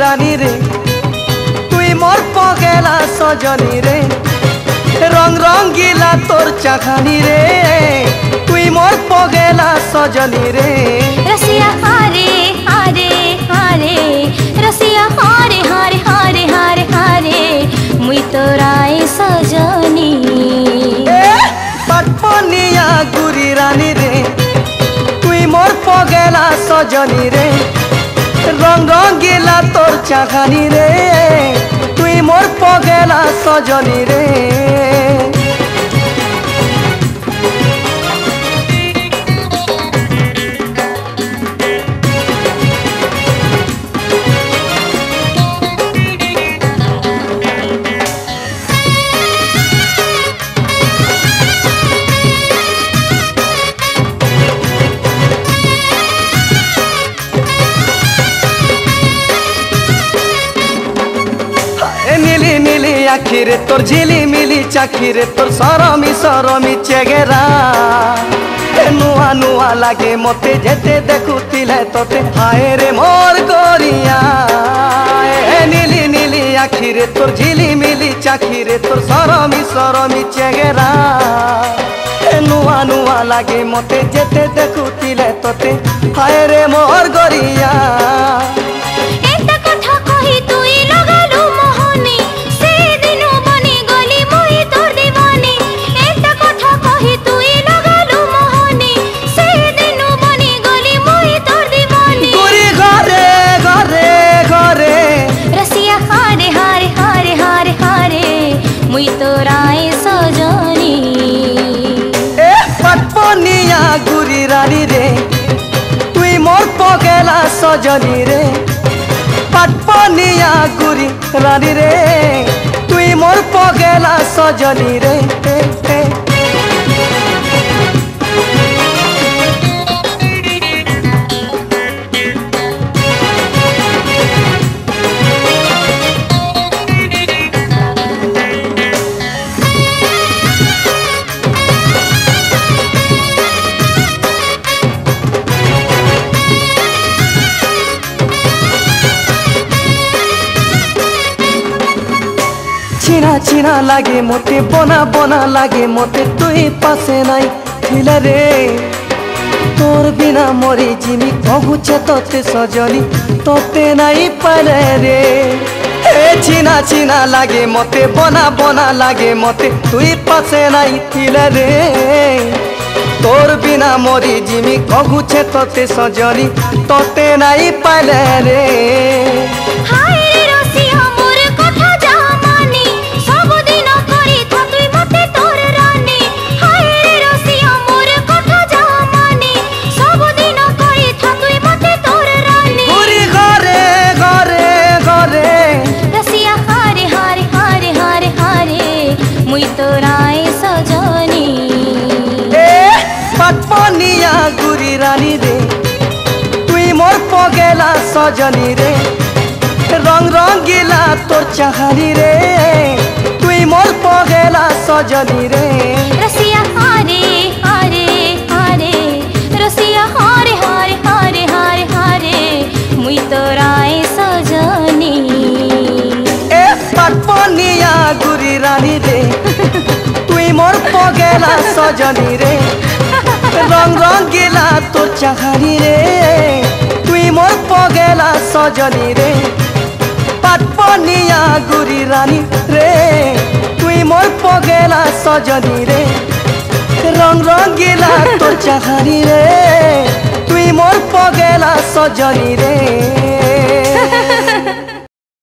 रानी रे तुई मोर पगेला सजनी रे रंग रंगीला तोर चाखानी रे तुई मोर पगेला सजनी रे रसिया हारे हारे हारे रसिया हारे हारे हारे हारे हारे मुई तोराए सजनी पटपनिया गुरी रानी रे तुई मोर पगेला सजनी रे रंग रंगीला तोर चाखानी रे तुई मोर पगेला सजनी रे आखिरे तोर झिली मिली चाखिरे तोर सरमी चेगेरा नुआ नुआ लागे मते जेते देखुतिले तोते हाय रे मोर गोरिया नीली नीली आखिरे तोर झिली मिली चाखिरे तोर सरमी चेगेरा नुआ नुआ लागे मते जेते देखुतिले तोते हाय रे मोर गोरिया मुई तोराए सजनी पटपनिया गुरी रानी रे तुई मोर पगेला सजनी रे पटपनिया गुरी रानी रे तुई मोर पगेला सजनी रे चिना चिना लागे मोते बना बना लागे मोते तुई पासे नाई थिले रे तोर बिना मरी जिमी कहुचे तोते सजनी तोते नाई पाले रे चिना चिना लागे मोते बना बना लागे मोते तुई पासे नाई थिले रे तोर बिना मरी जिमी कहुचे तोते सजनी तोते नाई पाले रे तोराए सजनी पटपनिया गुरी रानी रे तुई मोर पगेला सजनी रे रंग रंगीला तोर चाहानी रे तुई मोर पगेला सजनी रे रसिया हारे हारे हारे रसिया हारे हारे हारे हारे हारे मुई तोराए सजनी पटपनिया गुरी रानी रे तुई मोर पगेला सजनी रे रंग रंगीला तोर चाहानी रे तुई मोर पगेला सजनी रे पटपनिया गुरी रानी रे तुई मोर पगेला सजनी रे रंग रंगीला तोर चाहानी रे तुई मोर पगेला सजनी रे।